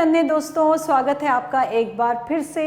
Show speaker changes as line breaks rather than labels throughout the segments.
नन्हे दोस्तों, स्वागत है आपका एक बार फिर से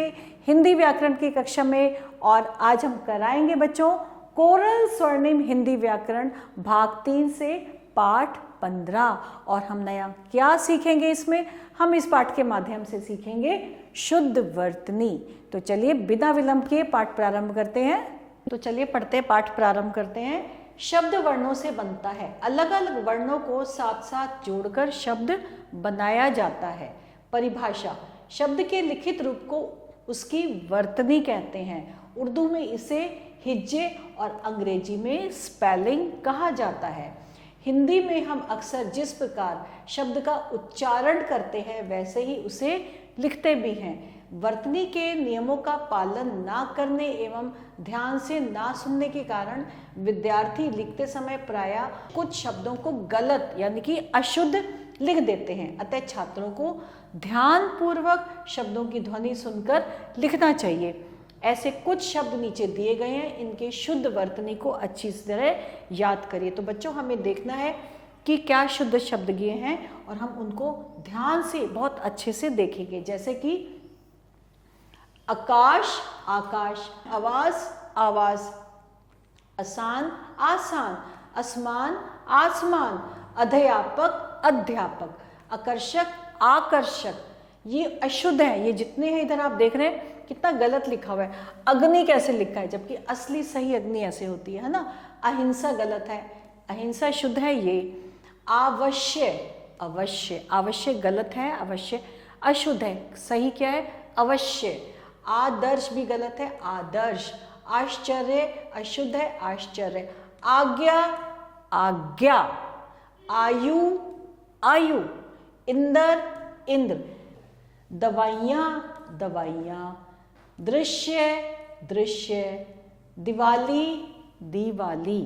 हिंदी व्याकरण की कक्षा में। और आज हम कराएंगे बच्चों कोरल स्वर्णिम हिंदी व्याकरण भाग 3 से पाठ 15। और हम नया क्या सीखेंगे इसमें? हम इस पाठ के माध्यम से सीखेंगे शुद्ध वर्तनी। तो चलिए बिना विलंब किए पाठ प्रारंभ करते हैं। तो चलिए पढ़ते हैं, पाठ प्रारंभ करते हैं। शब्द वर्णों से बनता है। अलग अलग वर्णों को साथ साथ जोड़कर शब्द बनाया जाता है। परिभाषा: शब्द के लिखित रूप को उसकी वर्तनी कहते हैं। उर्दू में इसे हिज्जे और अंग्रेजी में स्पेलिंग कहा जाता है। हिंदी में हम अक्सर जिस प्रकार शब्द का उच्चारण करते हैं वैसे ही उसे लिखते भी हैं। वर्तनी के नियमों का पालन ना करने एवं ध्यान से ना सुनने के कारण विद्यार्थी लिखते समय प्रायः कुछ शब्दों को गलत यानी कि अशुद्ध लिख देते हैं। अतः छात्रों को ध्यान पूर्वक शब्दों की ध्वनि सुनकर लिखना चाहिए। ऐसे कुछ शब्द नीचे दिए गए हैं, इनके शुद्ध वर्तनी को अच्छी तरह याद करिए। तो बच्चों हमें देखना है कि क्या शुद्ध शब्द दिए हैं और हम उनको ध्यान से बहुत अच्छे से देखेंगे। जैसे कि आकाश आकाश, आवाज आवाज, आसान आसान, आसमान आसमान, अध्यापक अध्यापक, आकर्षक आकर्षक। ये अशुद्ध है। ये जितने हैं इधर आप देख रहे हैं कितना गलत लिखा हुआ है। अग्नि कैसे लिखा है जबकि असली सही अग्नि ऐसे होती है ना। अहिंसा गलत है, अहिंसा शुद्ध है। ये अवश्य अवश्य, अवश्य गलत है, अवश्य अशुद्ध है। सही क्या है? अवश्य। आदर्श भी गलत है, आदर्श। आश्चर्य अशुद्ध है, आश्चर्य। आज्ञा आज्ञा, आयु आयु, इंद्र इंद्र, दवाइयाँ दवाइयाँ, दृश्य दृश्य, दिवाली दिवाली,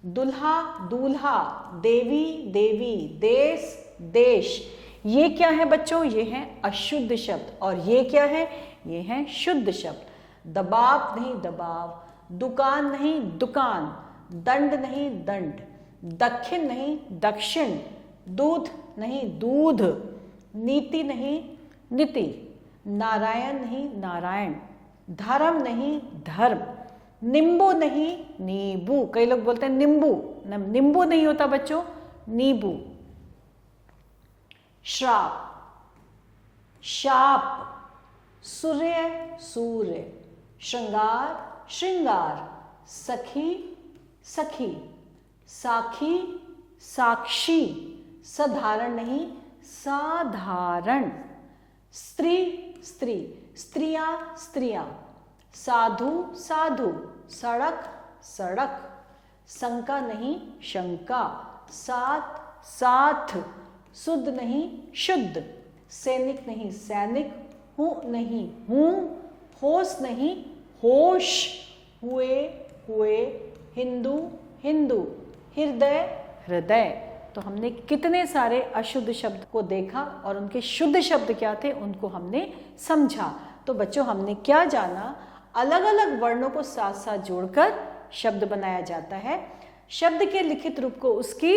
दुल्हा दूल्हा, देवी देवी, देश देश। ये क्या है बच्चों? ये हैं अशुद्ध शब्द। और ये क्या है? ये हैं शुद्ध शब्द। दबाव नहीं दबाव, दुकान नहीं दुकान, दंड नहीं दंड, दक्षिण नहीं दक्षिण, दूध नहीं दूध, नीति नहीं नीति, नारायण नहीं नारायण, धर्म नहीं धर्म, नींबू नहीं नींबू। कई लोग बोलते हैं नींबू, नींबू नहीं होता बच्चों, नींबू। श्राप शाप, सूर्य सूर्य, श्रृंगार श्रृंगार, सखी सखी, साखी साक्षी, साधारण नहीं साधारण, स्त्री स्त्री, स्त्रियां स्त्रियां, साधु साधु, सड़क सड़क, शंका नहीं शंका, साथ साथ, शुद्ध नहीं शुद्ध, सैनिक नहीं सैनिक, हूँ नहीं हूँ, होश नहीं होश, हुए हुए, हिंदू हिंदू, हृदय हृदय। तो हमने कितने सारे अशुद्ध शब्द को देखा और उनके शुद्ध शब्द क्या थे उनको हमने समझा। तो बच्चों हमने क्या जाना? अलग अलग वर्णों को साथ साथ जोड़कर शब्द बनाया जाता है। शब्द के लिखित रूप को उसकी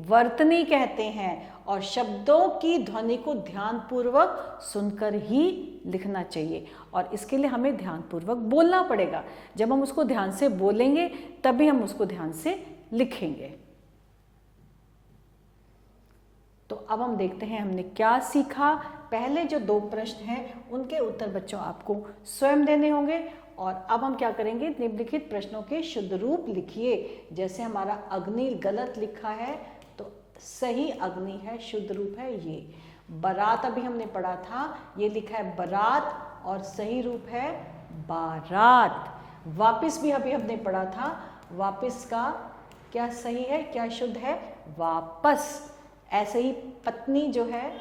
वर्तनी कहते हैं और शब्दों की ध्वनि को ध्यानपूर्वक सुनकर ही लिखना चाहिए। और इसके लिए हमें ध्यानपूर्वक बोलना पड़ेगा। जब हम उसको ध्यान से बोलेंगे तभी हम उसको ध्यान से लिखेंगे। तो अब हम देखते हैं हमने क्या सीखा। पहले जो 2 प्रश्न हैं उनके उत्तर बच्चों आपको स्वयं देने होंगे। और अब हम क्या करेंगे? निम्नलिखित प्रश्नों के शुद्ध रूप लिखिए। जैसे हमारा अग्नि गलत लिखा है तो सही अग्नि है, शुद्ध रूप है ये। बारात अभी हमने पढ़ा था, ये लिखा है बारात और सही रूप है बारात। वापिस भी अभी हमने पढ़ा था, वापिस का क्या सही है, क्या शुद्ध है? वापस। ऐसे ही पत्नी जो है,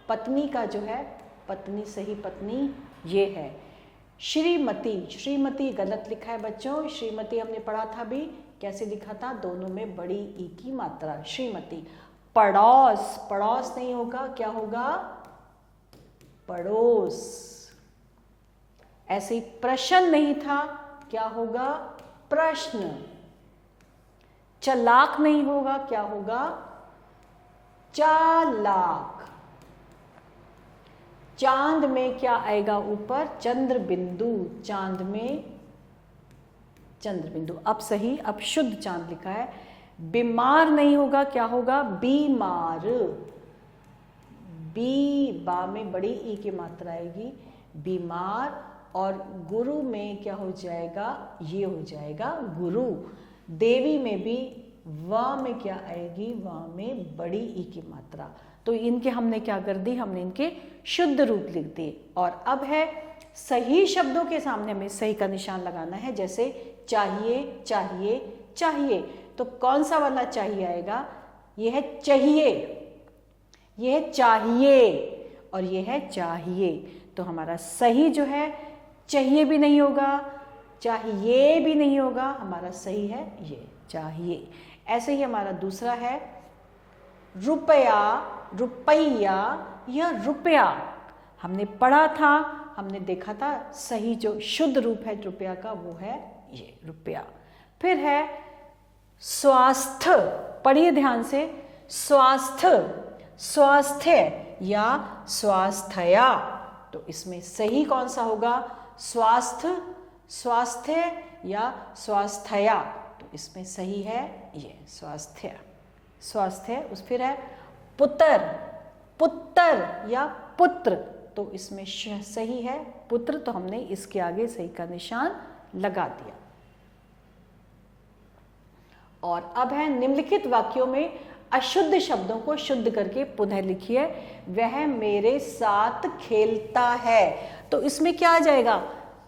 पत्नी का जो है पत्नी, सही पत्नी ये है। श्रीमती, श्रीमती गलत लिखा है बच्चों। श्रीमती हमने पढ़ा था भी, कैसे लिखा था? दोनों में बड़ी ई की मात्रा, श्रीमती। पड़ोस, पड़ोस नहीं होगा, क्या होगा? पड़ोस। ऐसे ही प्रश्न नहीं था, क्या होगा? प्रश्न। चालाक नहीं होगा, क्या होगा? चालाक। चांद में क्या आएगा ऊपर? चंद्र बिंदु। चांद में चंद्र बिंदु। अब सही, अब शुद्ध चांद लिखा है। बीमार नहीं होगा, क्या होगा? बीमार। बी, बा में बड़ी ई की मात्रा आएगी, बीमार। और गुरु में क्या हो जाएगा? ये हो जाएगा गुरु। देवी में भी वा में क्या आएगी? वा में बड़ी ई की मात्रा। तो इनके हमने क्या कर दी? हमने इनके शुद्ध रूप लिख दिए। और अब है सही शब्दों के सामने हमें सही का निशान लगाना है। जैसे चाहिए, चाहिए, चाहिए। तो कौन सा वाला चाहिए आएगा? यह है चाहिए, यह है चाहिए और यह है चाहिए। तो हमारा सही जो है चाहिए भी नहीं होगा, चाहिए भी नहीं होगा, हमारा सही है ये चाहिए। ऐसे ही हमारा दूसरा है रुपया, रुपया या रुपया। हमने पढ़ा था, हमने देखा था, सही जो शुद्ध रूप है रुपया का वो है ये रुपया। फिर है स्वास्थ्य, पढ़िए ध्यान से, स्वास्थ्य, स्वास्थ्य या स्वास्थ्या। तो इसमें सही कौन सा होगा? स्वास्थ्य, स्वास्थ्य या स्वास्थ्या। तो इसमें सही है ये स्वास्थ्य, स्वास्थ्य। उस फिर है पुत्र, पुत्र या पुत्र। तो इसमें सही है पुत्र। तो हमने इसके आगे सही का निशान लगा दिया। और अब है निम्नलिखित वाक्यों में अशुद्ध शब्दों को शुद्ध करके पुनः लिखिए। वह मेरे साथ खेलता है। तो इसमें क्या आ जाएगा?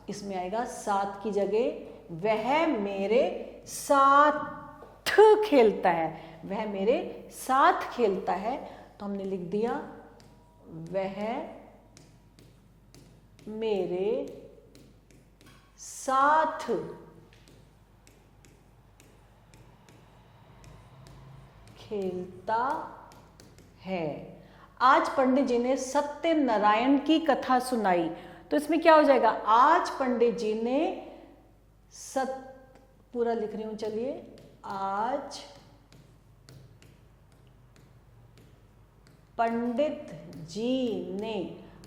इसमें आएगा साथ की जगह वह मेरे साथ खेलता है, वह मेरे साथ खेलता है। तो हमने लिख दिया वह मेरे साथ खेलता है। आज पंडित जी ने सत्यनारायण की कथा सुनाई। तो इसमें क्या हो जाएगा? आज पंडित जी ने पूरा लिख रही हूं, चलिए। आज पंडित जी ने,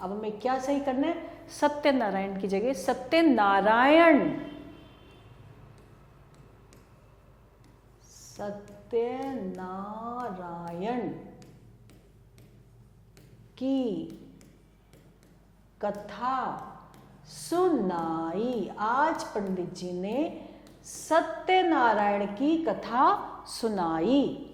अब हमें क्या सही करना है? सत्यनारायण की जगह सत्यनारायण, सत्यनारायण की कथा सुनाई। आज पंडित जी ने सत्यनारायण की कथा सुनाई।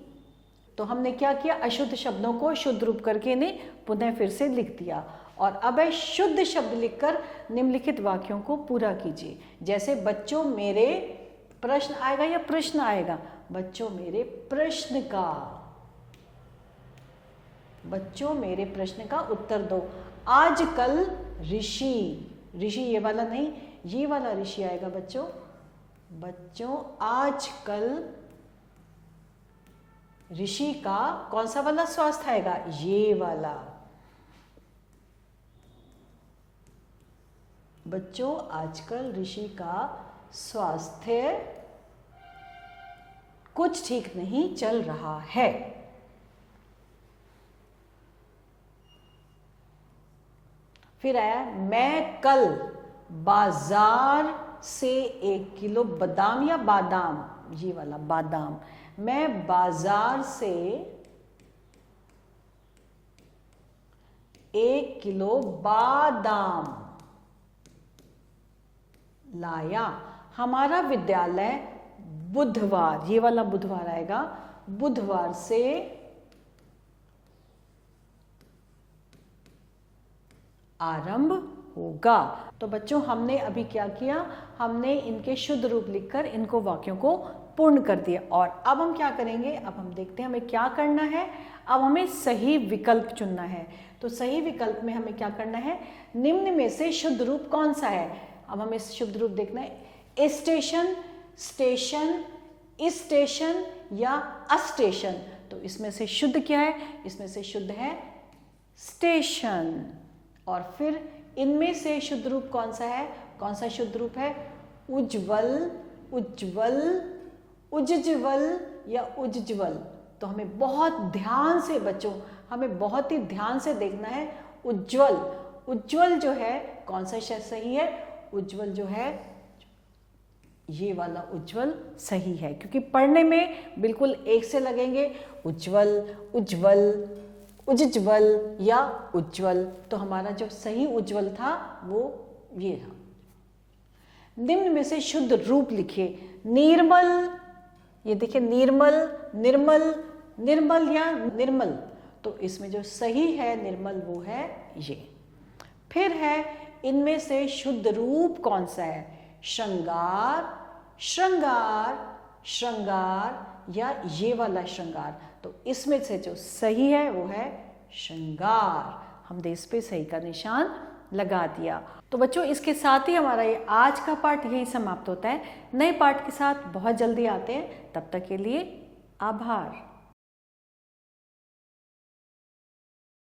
तो हमने क्या किया? अशुद्ध शब्दों को शुद्ध रूप करके इन्हें पुनः फिर से लिख दिया। और अब है शुद्ध शब्द लिखकर निम्नलिखित वाक्यों को पूरा कीजिए। जैसे बच्चों मेरे प्रश्न आएगा या प्रश्न आएगा? बच्चों मेरे प्रश्न का, बच्चों मेरे प्रश्न का उत्तर दो। आजकल ऋषि, ऋषि ये वाला नहीं, ये वाला ऋषि आएगा बच्चों। बच्चों आजकल ऋषि का कौन सा वाला स्वास्थ्य आएगा? ये वाला। बच्चों आजकल ऋषि का स्वास्थ्य कुछ ठीक नहीं चल रहा है। फिर आया मैं कल बाजार से 1 किलो बादाम या बादाम, ये वाला बादाम, मैं बाजार से 1 किलो बादाम लाया। हमारा विद्यालय बुधवार, ये वाला बुधवार आएगा, बुधवार से आरंभ होगा। तो बच्चों हमने अभी क्या किया? हमने इनके शुद्ध रूप लिखकर इनको वाक्यों को पूर्ण कर दिया। और अब हम क्या करेंगे? अब हम देखते हैं हमें क्या करना है। अब हमें सही विकल्प चुनना है। तो सही विकल्प में हमें क्या करना है? निम्न में से शुद्ध रूप कौन सा है? अब हमें शुद्ध रूप देखना है। स्टेशन, स्टेशन, स्टेशन या अस्टेशन। तो इसमें से शुद्ध क्या है? इसमें से शुद्ध है स्टेशन। और फिर इनमें से शुद्ध रूप कौन सा है? कौन सा शुद्ध रूप है? उज्ज्वल, उज्ज्वल, उज्ज्वल या उज्ज्वल। तो हमें बहुत ध्यान से बच्चों, हमें बहुत ही ध्यान से देखना है। उज्ज्वल, उज्जवल जो है कौन सा सही है? उज्जवल जो है ये वाला उज्जवल सही है, क्योंकि पढ़ने में बिल्कुल एक से लगेंगे, उज्जवल, उज्जवल, उज्ज्वल या उज्जवल। तो हमारा जो सही उज्जवल था वो ये था। निम्न में से शुद्ध रूप लिखिए। निर्मल, ये देखिए निर्मल, निर्मल, निर्मल या निर्मल। तो इसमें जो सही है निर्मल वो है ये। फिर है इनमें से शुद्ध रूप कौन सा है? श्रृंगार, श्रृंगार, श्रृंगार या ये वाला श्रृंगार। तो इसमें से जो सही है वो है श्रृंगार। हमने इस पे सही का निशान लगा दिया। तो बच्चों इसके साथ ही हमारा ये आज का पाठ यही समाप्त होता है। नए पाठ के साथ बहुत जल्दी आते हैं, तब तक के लिए आभार।